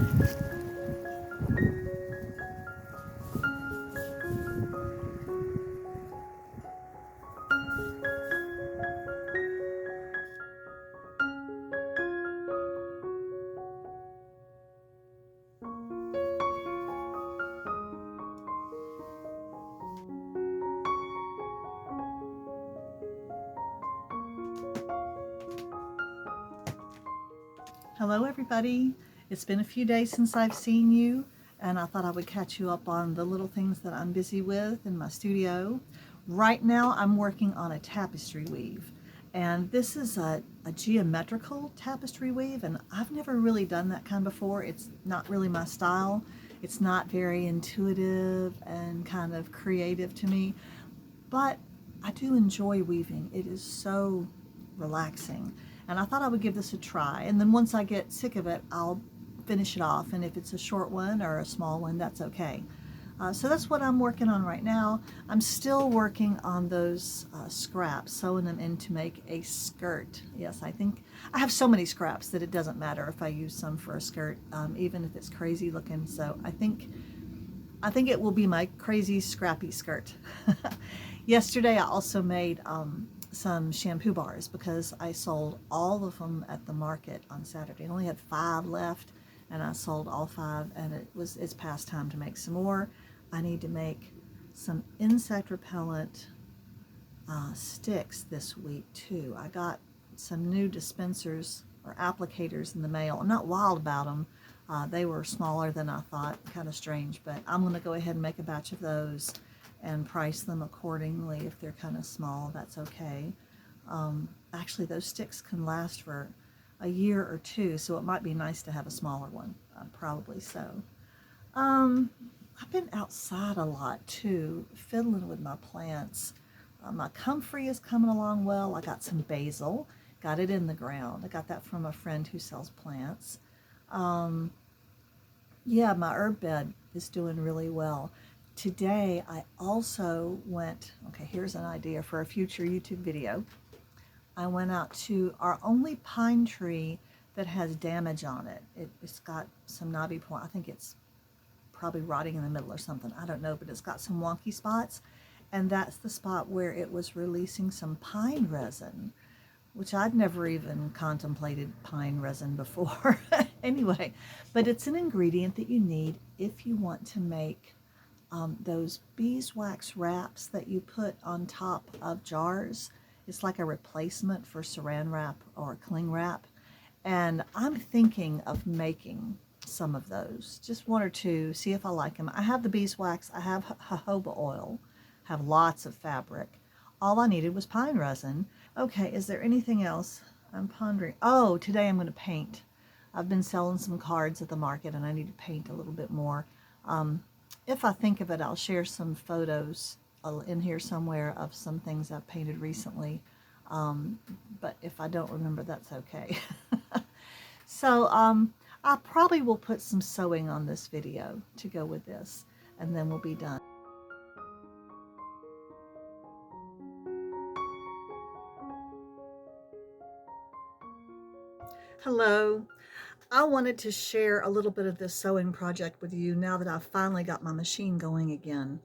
Hello everybody. It's been a few days since I've seen you, and I thought I would catch you up on the little things that I'm busy with in my studio. Right now I'm working on a tapestry weave, and this is a geometrical tapestry weave, and I've never really done that kind before. It's not really my style. It's not very intuitive and kind of creative to me, but I do enjoy weaving. It is so relaxing. And I thought I would give this a try. And then once I get sick of it, I'll finish it off. And if it's a short one or a small one, that's okay. So that's what I'm working on right now. I'm still working on those scraps, sewing them in to make a skirt. Yes, I think I have so many scraps that it doesn't matter if I use some for a skirt, even if it's crazy looking. So I think it will be my crazy scrappy skirt. Yesterday I also made some shampoo bars because I sold all of them at the market on Saturday. I only had 5 left, and I sold all 5, and it's past time to make some more. I need to make some insect repellent sticks this week too. I got some new dispensers or applicators in the mail. I'm not wild about them. They were smaller than I thought, kind of strange, but I'm going to go ahead and make a batch of those and price them accordingly. If they're kind of small, that's okay. Actually, those sticks can last for a year or 2, so it might be nice to have a smaller one, probably so. I've been outside a lot too, fiddling with my plants. My comfrey is coming along well. I got some basil, got it in the ground. I got that from a friend who sells plants. Yeah, my herb bed is doing really well. Today I also went, okay, here's an idea for a future YouTube video. I went out to our only pine tree that has damage on it. It's got some knobby point. I think it's probably rotting in the middle or something. I don't know, but it's got some wonky spots. And that's the spot where it was releasing some pine resin, which I'd never even contemplated pine resin before. Anyway, but it's an ingredient that you need if you want to make those beeswax wraps that you put on top of jars. It's like a replacement for saran wrap or cling wrap. And I'm thinking of making some of those, just 1 or 2, see if I like them. I have the beeswax, I have jojoba oil, have lots of fabric. All I needed was pine resin. Okay, is there anything else? I'm pondering. Oh, today I'm going to paint. I've been selling some cards at the market and I need to paint a little bit more. If I think of it, I'll share some photos in here somewhere of some things I've painted recently. But if I don't remember, that's okay. So I probably will put some sewing on this video to go with this, and then we'll be done. Hello. I wanted to share a little bit of this sewing project with you now that I've finally got my machine going again.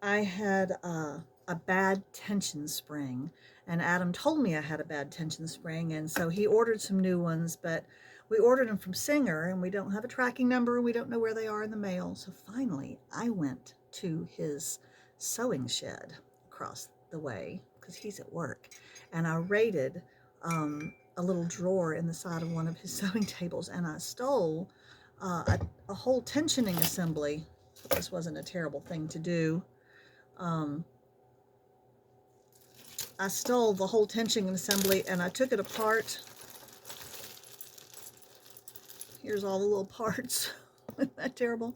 I had a bad tension spring, and Adam told me I had a bad tension spring, and so he ordered some new ones, but we ordered them from Singer, and we don't have a tracking number, and we don't know where they are in the mail. So finally, I went to his sewing shed across the way, because he's at work, and I raided a little drawer in the side of one of his sewing tables, and I stole a whole tensioning assembly. This wasn't a terrible thing to do. I stole the whole tensioning assembly and I took it apart. Here's all the little parts. Isn't that terrible?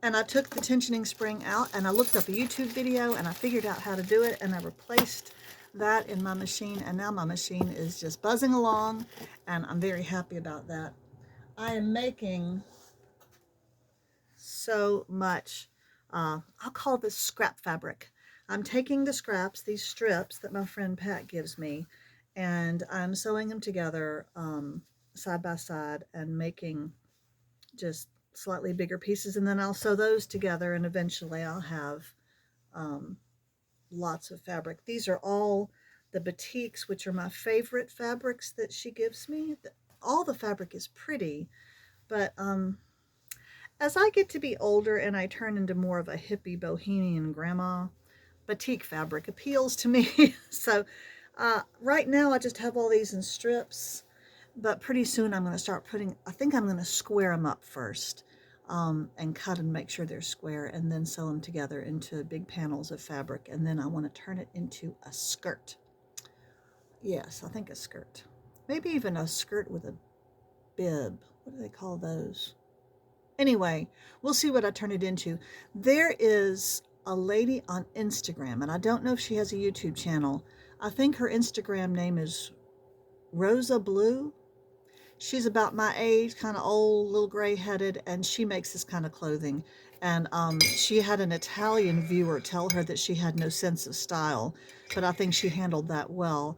And I took the tensioning spring out and I looked up a YouTube video and I figured out how to do it, and I replaced that in my machine, and now my machine is just buzzing along and I'm very happy about that. I am making so much, I'll call this scrap fabric. I'm taking the scraps, these strips that my friend Pat gives me, and I'm sewing them together side by side and making just slightly bigger pieces, and then I'll sew those together, and eventually I'll have lots of fabric. These are all the batiks, which are my favorite fabrics that she gives me. All the fabric is pretty, but as I get to be older and I turn into more of a hippie bohemian grandma, batik fabric appeals to me. So right now I just have all these in strips, but pretty soon I'm going to start putting, I think I'm going to square them up first, and cut and make sure they're square, and then sew them together into big panels of fabric, and then I want to turn it into a skirt. Yes, I think a skirt. Maybe even a skirt with a bib. What do they call those? Anyway, we'll see what I turn it into. There is a lady on Instagram, and I don't know if she has a YouTube channel. I think her Instagram name is Rosa Blue. She's about my age, kind of old, little gray-headed, and she makes this kind of clothing. And she had an Italian viewer tell her that she had no sense of style, but I think she handled that well.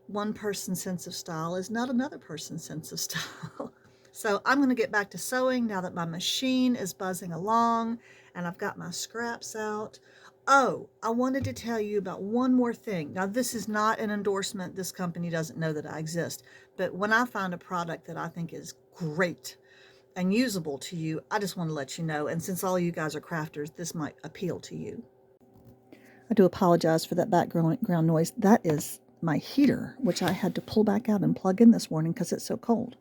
One person's sense of style is not another person's sense of style. So I'm going to get back to sewing now that my machine is buzzing along and I've got my scraps out. Oh, I wanted to tell you about one more thing. Now, this is not an endorsement. This company doesn't know that I exist. But when I find a product that I think is great and usable to you, I just want to let you know. And since all you guys are crafters, this might appeal to you. I do apologize for that background noise. That is my heater, which I had to pull back out and plug in this morning because it's so cold.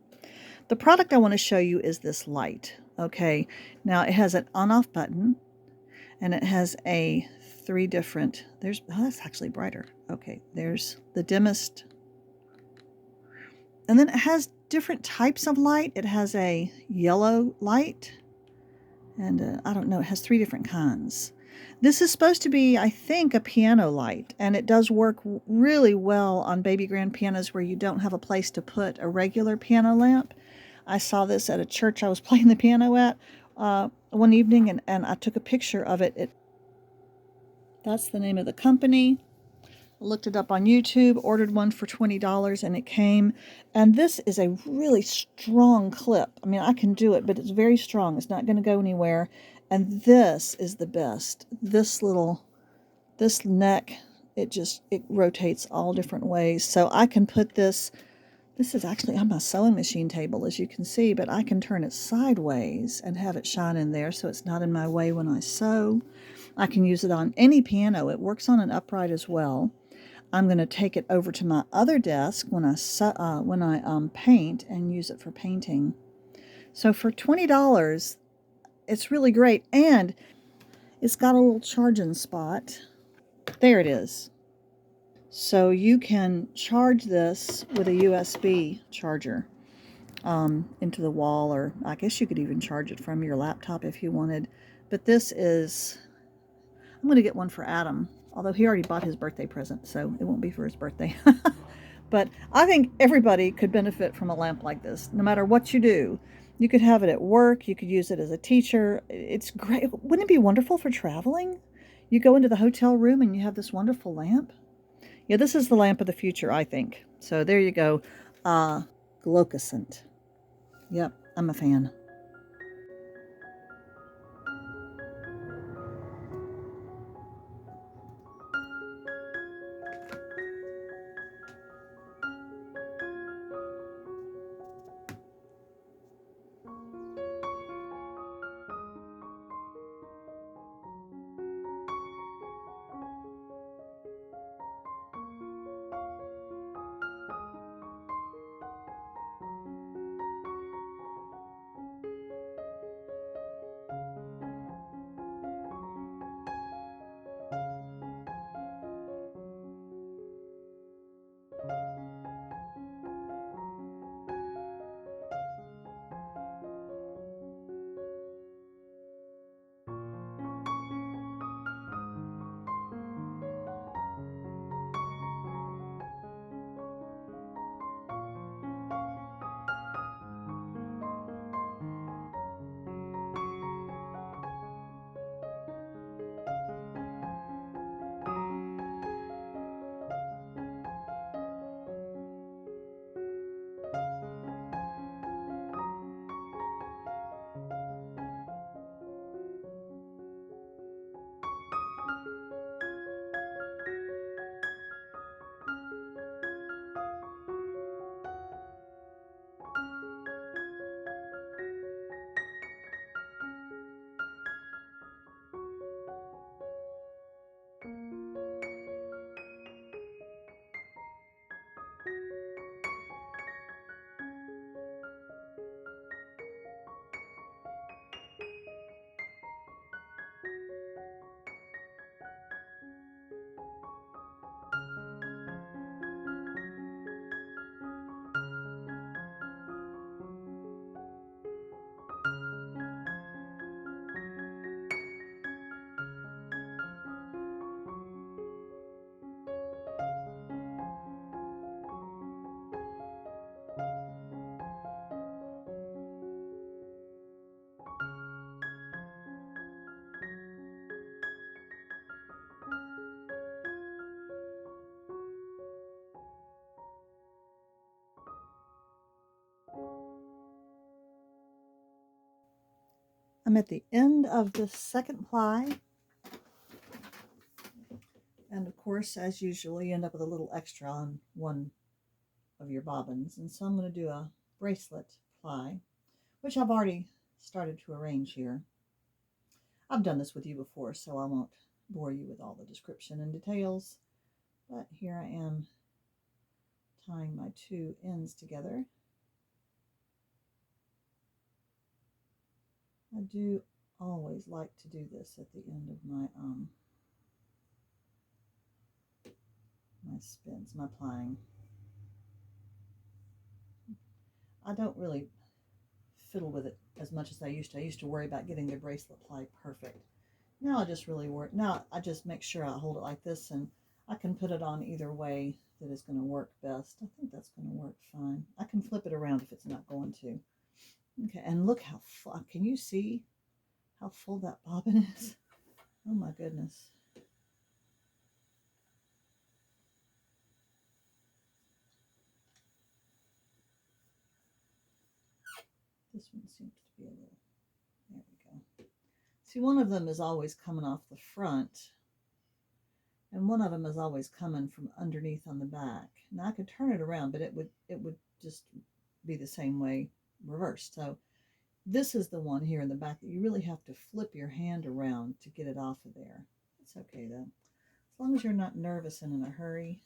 The product I want to show you is this light. Okay, now it has an on-off button, and it has a 3 different, oh, that's actually brighter. Okay, there's the dimmest, and then it has different types of light. It has a yellow light, and I don't know, it has 3 different kinds. This is supposed to be, I think, a piano light, and it does work really well on baby grand pianos where you don't have a place to put a regular piano lamp. I saw this at a church I was playing the piano at one evening, and I took a picture of it. That's the name of the company. I looked it up on YouTube, ordered one for $20, and it came. And this is a really strong clip. I mean, I can do it, but it's very strong. It's not going to go anywhere. And this is the best. This neck, it rotates all different ways. So I can put this is actually on my sewing machine table, as you can see, but I can turn it sideways and have it shine in there so it's not in my way when I sew. I can use it on any piano. It works on an upright as well. I'm going to take it over to my other desk when I paint and use it for painting. So for $20, it's really great, and it's got a little charging spot. There it is. So you can charge this with a USB charger into the wall, or I guess you could even charge it from your laptop if you wanted. But this is, I'm going to get one for Adam, although he already bought his birthday present, so it won't be for his birthday. But I think everybody could benefit from a lamp like this, no matter what you do. You could have it at work. You could use it as a teacher. It's great. Wouldn't it be wonderful for traveling? You go into the hotel room and you have this wonderful lamp. Yeah, this is the lamp of the future, I think. So there you go. Glocascent. Yep, I'm a fan. I'm at the end of the second ply, and of course, as usual, you end up with a little extra on one of your bobbins, and so I'm going to do a bracelet ply, which I've already started to arrange here. I've done this with you before, so I won't bore you with all the description and details, but here I am tying my two ends together. I do always like to do this at the end of my spins, my plying. I don't really fiddle with it as much as I used to. I used to worry about getting the bracelet ply perfect. Now I just really work. Now I just make sure I hold it like this, and I can put it on either way that is going to work best. I think that's going to work fine. I can flip it around if it's not going to. Okay, and look how full. Can you see how full that bobbin is? Oh my goodness. This one seems to be a little, there we go. See, one of them is always coming off the front, and one of them is always coming from underneath on the back. Now I could turn it around, but it would just be the same way reversed. So this is the one here in the back that you really have to flip your hand around to get it off of there. It's okay though, as long as you're not nervous and in a hurry.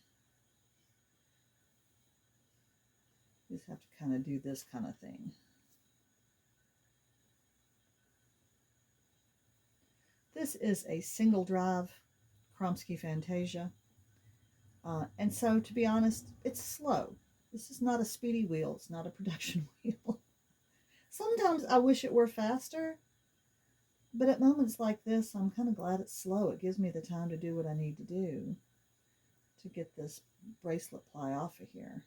You just have to kind of do this kind of thing. This is a single drive Kromsky Fantasia. And so, to be honest, it's slow. This is not a speedy wheel. It's not a production wheel. Sometimes I wish it were faster, but at moments like this, I'm kind of glad it's slow. It gives me the time to do what I need to do to get this bracelet ply off of here.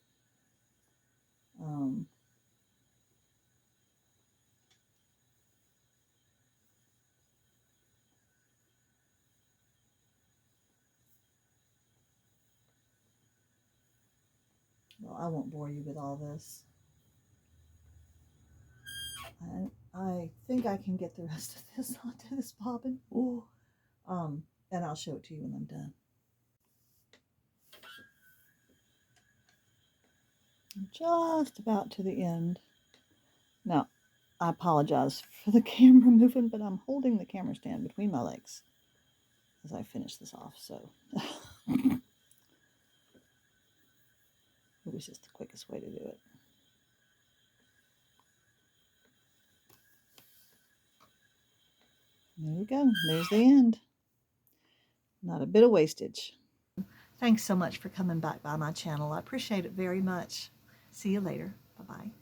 Well, I won't bore you with all this. I think I can get the rest of this onto this bobbin. Ooh. And I'll show it to you when I'm done. I'm just about to the end. Now, I apologize for the camera moving, but I'm holding the camera stand between my legs as I finish this off, so it was just the quickest way to do it. There we go. There's the end. Not a bit of wastage. Thanks so much for coming back by my channel. I appreciate it very much. See you later. Bye-bye.